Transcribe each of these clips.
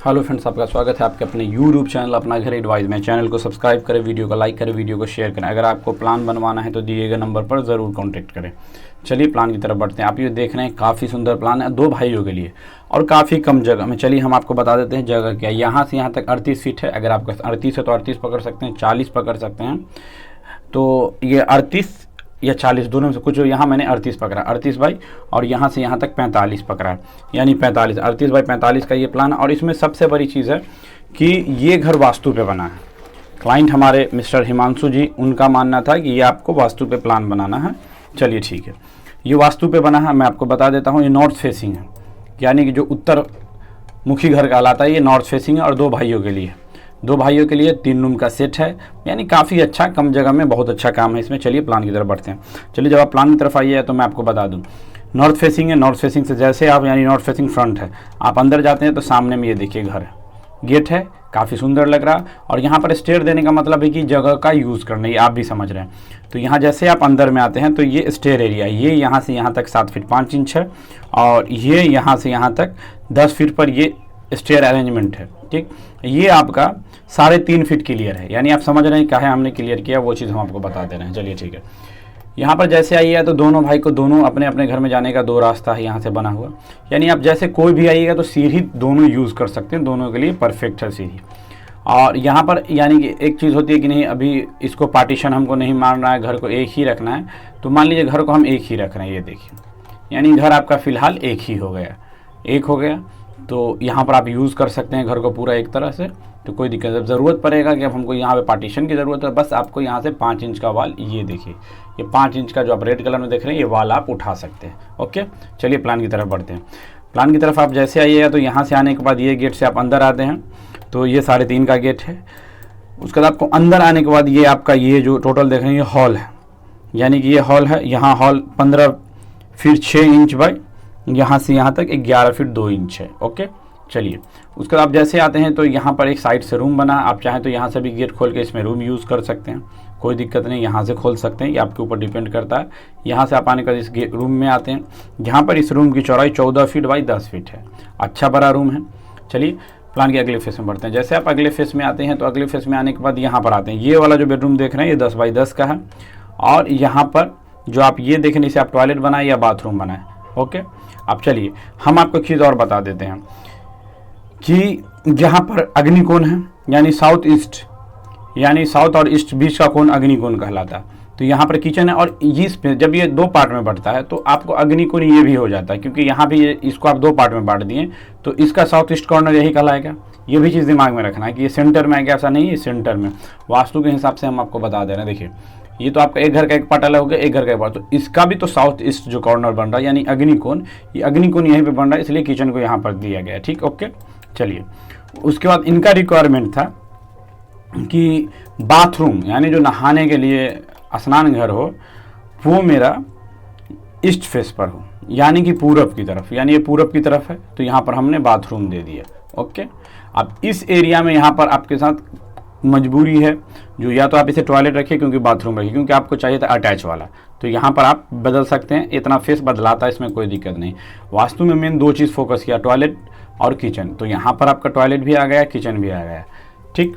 Hello friends, आपका स्वागत है आपके अपने यूट्यूब चैनल अपना घर एडवाइस में। चैनल को सब्सक्राइब करें, वीडियो को लाइक करें, वीडियो को शेयर करें। अगर आपको प्लान बनवाना है तो दिए गए नंबर पर ज़रूर कांटेक्ट करें। चलिए प्लान की तरफ बढ़ते हैं। आप ये देख रहे हैं, काफ़ी सुंदर प्लान है, 2 भाइयों के लिए और काफ़ी कम जगह में। चलिए हम आपको बता देते हैं जगह क्या है। यहाँ से यहाँ तक 38 फीट है। अगर आपका 38 है तो 38 पकड़ सकते हैं, 40 पकड़ सकते हैं। तो ये 38 या 40 दोनों में से कुछ, यहाँ मैंने 38 पकड़ा, 38 बाई और यहाँ से यहाँ तक 45 पकड़ा है, यानी 45, 38 बाई 45 का ये प्लान है। और इसमें सबसे बड़ी चीज़ है कि ये घर वास्तु पे बना है। क्लाइंट हमारे मिस्टर हिमांशु जी, उनका मानना था कि ये आपको वास्तु पे प्लान बनाना है। चलिए ठीक है, ये वास्तु पे बना है। मैं आपको बता देता हूँ, ये नॉर्थ फेसिंग है, यानी कि जो उत्तर मुखी घर कहलाता है, ये नॉर्थ फेसिंग है और 2 भाइयों के लिए 2 भाइयों के लिए 3 रूम का सेट है, यानी काफ़ी अच्छा, कम जगह में बहुत अच्छा काम है इसमें। चलिए प्लान की तरफ बढ़ते हैं। चलिए जब आप प्लान की तरफ आइए तो मैं आपको बता दूं, नॉर्थ फेसिंग है। नॉर्थ फेसिंग से जैसे आप, यानी नॉर्थ फेसिंग फ्रंट है, आप अंदर जाते हैं तो सामने में ये देखिए घर है, गेट है, काफ़ी सुंदर लग रहा। और यहाँ पर स्टेयर देने का मतलब है कि जगह का यूज़ करना, ये आप भी समझ रहे हैं। तो यहाँ जैसे आप अंदर में आते हैं तो ये स्टेयर एरिया, ये यहाँ से यहाँ तक 7 फीट 5 इंच है और ये यहाँ से यहाँ तक 10 फीट पर ये स्टेयर अरेंजमेंट है। ठीक, ये आपका 3.5 फीट क्लियर है, यानी आप समझ रहे हैं क्या है हमने क्लियर किया, वो चीज़ हम आपको बता दे रहे हैं। चलिए ठीक है, यहाँ पर जैसे आइएगा तो दोनों भाई को दोनों अपने अपने घर में जाने का 2 रास्ता है यहाँ से बना हुआ, यानी आप जैसे कोई भी आइएगा तो सीढ़ी दोनों यूज़ कर सकते हैं, दोनों के लिए परफेक्ट है सीढ़ी। और यहाँ पर यानी कि एक चीज़ होती है कि नहीं, अभी इसको पार्टीशन हमको नहीं मारना है, घर को एक ही रखना है। तो मान लीजिए घर को हम एक ही रख रहे हैं, ये देखिए, यानी घर आपका फ़िलहाल एक ही हो गया, एक हो गया। तो यहाँ पर आप यूज़ कर सकते हैं घर को पूरा एक तरह से, तो कोई दिक्कत। जब ज़रूरत पड़ेगा कि अब हमको यहाँ पे पार्टीशन की ज़रूरत है, बस आपको यहाँ से 5 इंच का वाल, ये देखिए, ये 5 इंच का जो आप रेड कलर में देख रहे हैं, ये वाल आप उठा सकते हैं। ओके, चलिए प्लान की तरफ बढ़ते हैं। प्लान की तरफ आप जैसे आइएगा तो यहाँ से आने के बाद ये गेट से आप अंदर आते हैं तो ये 3.5 का गेट है। उसके बाद आपको अंदर आने के बाद ये आपका ये जो टोटल देख रहे हैं ये हॉल है, यानी कि ये हॉल है। यहाँ हॉल 15 फीट 6 इंच बाई यहाँ से यहाँ तक 11 फीट 2 इंच है। ओके, चलिए उसके बाद आप जैसे आते हैं तो यहाँ पर एक साइड से रूम बना, आप चाहें तो यहाँ से भी गेट खोल के इसमें रूम यूज़ कर सकते हैं, कोई दिक्कत नहीं, यहाँ से खोल सकते हैं, ये आपके ऊपर डिपेंड करता है। यहाँ से आप आने का इस रूम में आते हैं, जहाँ पर इस रूम की चौड़ाई 14 फीट बाई 10 फीट है, अच्छा बड़ा रूम है। चलिए प्लान के अगले फेस में बढ़ते हैं। जैसे आप अगले फेस में आते हैं तो अगले फेस में आने के बाद यहाँ पर आते हैं, ये वाला जो बेडरूम देख रहे हैं ये 10 बाई 10 का है। और यहाँ पर जो आप ये देखें, इसे आप टॉयलेट बनाए या बाथरूम बनाए। ओके, अब चलिए हम आपको एक चीज़ और बता देते हैं कि जहाँ पर अग्निकोण है, यानी साउथ ईस्ट, यानी साउथ और ईस्ट बीच का कोण अग्निकोण कहलाता है। तो यहाँ पर किचन है और इस पे जब ये 2 पार्ट में बढ़ता है तो आपको अग्निकोण ये भी हो जाता है, क्योंकि यहाँ भी इसको आप 2 पार्ट में बांट दिए तो इसका साउथ ईस्ट कॉर्नर यही कहलाएगा। ये भी चीज़ दिमाग में रखना है कि ये सेंटर में आएगा, ऐसा नहीं है सेंटर में। वास्तु के हिसाब से हम आपको बता दे रहे हैं। देखिए, ये तो आपका एक घर का एक पार्ट अलग हो गया, एक घर का एक पार्ट, तो इसका भी तो साउथ ईस्ट जो कॉर्नर बन रहा है, यानी अग्निकोण, ये अग्निकोण यहीं पे बन रहा है, इसलिए किचन को यहाँ पर दिया गया है। ठीक, ओके, चलिए उसके बाद इनका रिक्वायरमेंट था कि बाथरूम, यानी जो नहाने के लिए स्नान घर हो, वो मेरा ईस्ट फेस पर हो, यानी कि पूरब की तरफ, यानी ये पूरब की तरफ है, तो यहाँ पर हमने बाथरूम दे दिया। ओके, अब इस एरिया में यहाँ पर आपके साथ मजबूरी है, जो या तो आप इसे टॉयलेट रखिए क्योंकि बाथरूम रखिए, क्योंकि आपको चाहिए था अटैच वाला, तो यहाँ पर आप बदल सकते हैं, इतना फेस बदलाता है, इसमें कोई दिक्कत नहीं। वास्तु में मेन 2 चीज़ फोकस किया, टॉयलेट और किचन, तो यहाँ पर आपका टॉयलेट भी आ गया, किचन भी आ गया। ठीक,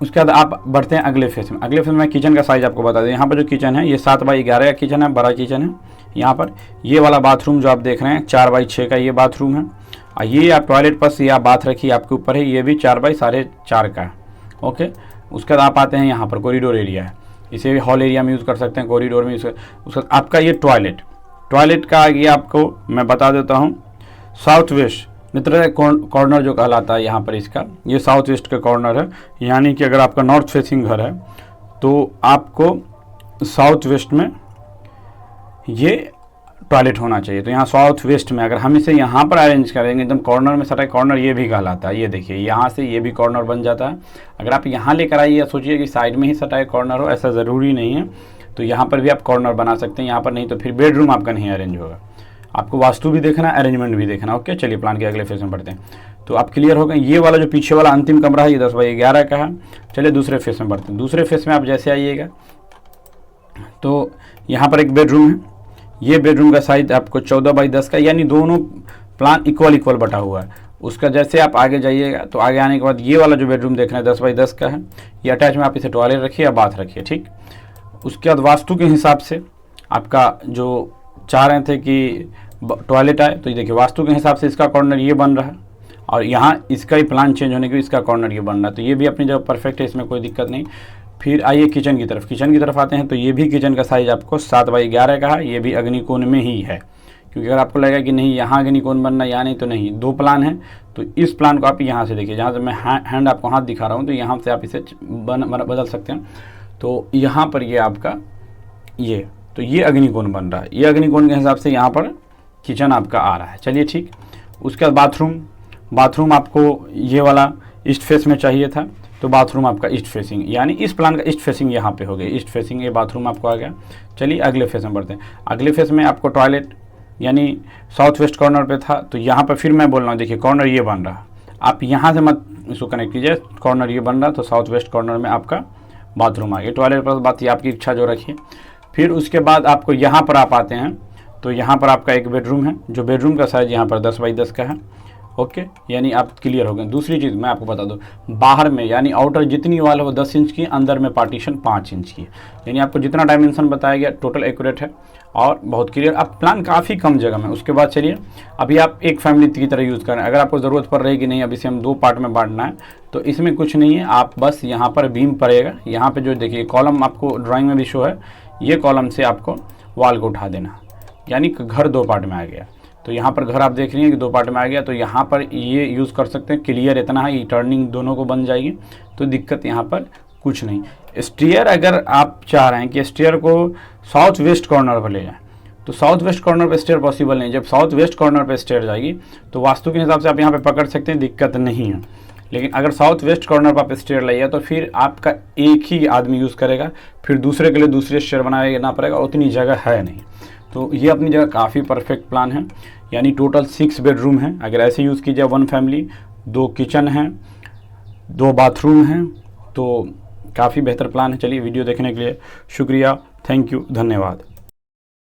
उसके बाद आप बढ़ते हैं अगले फेस में। अगले फेस में किचन का साइज आपको बता दें। यहाँ पर जो किचन है ये 7 बाई 11 का किचन है, बड़ा किचन है। यहाँ पर ये वाला बाथरूम जो आप देख रहे हैं 4 बाई 6 का ये बाथरूम है, और ये आप टॉयलेट पर या बाथ रखिए आपके ऊपर है, ये भी 4 बाई 4.5 का है। ओके, उसके बाद आप आते हैं यहाँ पर कॉरिडोर एरिया है, इसे भी हॉल एरिया में यूज़ कर सकते हैं, कॉरिडोर में यूज़। उसके बाद आपका ये टॉयलेट का आगे आपको मैं बता देता हूँ, साउथ वेस्ट मित्र कॉर्नर जो कहलाता है यहाँ पर, इसका ये साउथ वेस्ट का कॉर्नर है, यानी कि अगर आपका नॉर्थ फेसिंग घर है तो आपको साउथ वेस्ट में ये टॉयलेट होना चाहिए। तो यहाँ साउथ वेस्ट में अगर हम इसे यहाँ पर अरेंज करेंगे एकदम कॉर्नर में सटा, कॉर्नर ये भी कहलाता है, ये देखिए यहाँ से ये भी कॉर्नर बन जाता है। अगर आप यहाँ लेकर आइए, सोचिए कि साइड में ही सटा कॉर्नर हो, ऐसा ज़रूरी नहीं है, तो यहाँ पर भी आप कॉर्नर बना सकते हैं। यहाँ पर नहीं तो फिर बेडरूम आपका नहीं अरेंज होगा। आपको वास्तु भी देखना, अरेंजमेंट भी देखना। ओके, चलिए प्लान के अगले फेज में बढ़ते हैं। तो आप क्लियर हो गए। ये वाला जो पीछे वाला अंतिम कमरा है ये 10 बाई 11 का है। चलिए दूसरे फेस में बढ़ते हैं। दूसरे फेस में आप जैसे आइएगा तो यहाँ पर एक बेडरूम है, ये बेडरूम का साइज आपको 14 बाई 10 का, यानी दोनों प्लान इक्वल बटा हुआ है। उसका जैसे आप आगे जाइएगा तो आगे आने के बाद ये वाला जो बेडरूम देख रहे हैं 10 बाई 10 का है, ये अटैच में आप इसे टॉयलेट रखिए या बाथ रखिए, ठीक। उसके बाद वास्तु के हिसाब से आपका जो चाह रहे थे कि टॉयलेट आए, तो ये देखिए वास्तु के हिसाब से इसका कॉर्नर ये बन रहा है और यहाँ इसका ही प्लान चेंज होने के इसका कॉर्नर ये बन रहा है, तो ये भी अपनी जगह परफेक्ट है, इसमें कोई दिक्कत नहीं। फिर आइए किचन की तरफ। किचन की तरफ आते हैं तो ये भी किचन का साइज़ आपको 7 बाई 11 का है, ये भी अग्निकोण में ही है। क्योंकि अगर आपको लगेगा कि नहीं यहाँ अग्निकोण बनना यहाँ नहीं, तो नहीं, 2 प्लान है, तो इस प्लान को आप यहाँ से देखिए, जहाँ से मैं हैंड आपको हाथ दिखा रहा हूँ, तो यहाँ से आप इसे बदल सकते हैं। तो यहाँ पर ये आपका तो ये अग्निकोण बन रहा है, ये अग्निकोण के हिसाब से यहाँ पर किचन आपका आ रहा है। चलिए ठीक। उसके बाद बाथरूम आपको ये वाला ईस्ट फेस में चाहिए था, तो बाथरूम आपका ईस्ट फेसिंग, यानी इस प्लान का ईस्ट फेसिंग यहाँ पे हो गया, ईस्ट फेसिंग ये बाथरूम आपको आ गया। चलिए अगले फेस में बढ़ते हैं। अगले फेस में आपको टॉयलेट यानी साउथ वेस्ट कॉर्नर पे था, तो यहाँ पर फिर मैं बोल रहा हूँ, देखिए कॉर्नर ये बन रहा, आप यहाँ से मत इसको कनेक्ट कीजिए, कॉर्नर ये बन रहा, तो साउथ वेस्ट कॉर्नर में आपका बाथरूम आ गया। टॉयलेट पर बात ये आपकी इच्छा जो रखिए। फिर उसके बाद आपको यहाँ पर आप आते हैं, तो यहाँ पर आपका एक बेडरूम है, जो बेडरूम का साइज़ यहाँ पर 10 बाई 10 का है। ओके, यानी आप क्लियर हो गए। दूसरी चीज़ मैं आपको बता दूं, बाहर में यानी आउटर जितनी वॉल है वो 10 इंच की, अंदर में पार्टीशन 5 इंच की, यानी आपको जितना डायमेंशन बताया गया टोटल एक्यूरेट है और बहुत क्लियर। अब प्लान काफ़ी कम जगह में। उसके बाद चलिए, अभी आप एक फैमिली की तरह यूज़ करें, अगर आपको ज़रूरत पड़ रही कि नहीं अब इसे हम 2 पार्ट में बांटना है, तो इसमें कुछ नहीं है, आप बस यहाँ पर बीम पड़ेगा, यहाँ पर जो देखिए कॉलम आपको ड्राइंग में भी शो है, ये कॉलम से आपको वॉल को उठा देना, यानी घर 2 पार्ट में आ गया। तो यहाँ पर घर आप देख रही हैं कि 2 पार्ट में आ गया, तो यहाँ पर ये यूज़ कर सकते हैं। क्लियर इतना है, ये टर्निंग दोनों को बन जाएगी, तो दिक्कत यहाँ पर कुछ नहीं। स्टेयर अगर आप चाह रहे हैं कि स्टेयर को साउथ वेस्ट कॉर्नर पर ले जाएं, तो साउथ वेस्ट कॉर्नर पर स्टेयर पॉसिबल नहीं। जब साउथ वेस्ट कॉर्नर पर स्टेयर जाएगी तो वास्तु के हिसाब से आप यहाँ पर पकड़ सकते हैं, दिक्कत नहीं है। लेकिन अगर साउथ वेस्ट कॉर्नर पर आप स्टेयर लाइए तो फिर आपका एक ही आदमी यूज़ करेगा, फिर दूसरे के लिए दूसरे स्टेयर बनाना पड़ेगा, उतनी जगह है नहीं। तो ये अपनी जगह काफ़ी परफेक्ट प्लान है, यानी टोटल 6 बेडरूम है। अगर ऐसे यूज़ कीजिए 1 फैमिली, 2 किचन हैं, 2 बाथरूम हैं, तो काफ़ी बेहतर प्लान है। चलिए वीडियो देखने के लिए शुक्रिया, थैंक यू, धन्यवाद।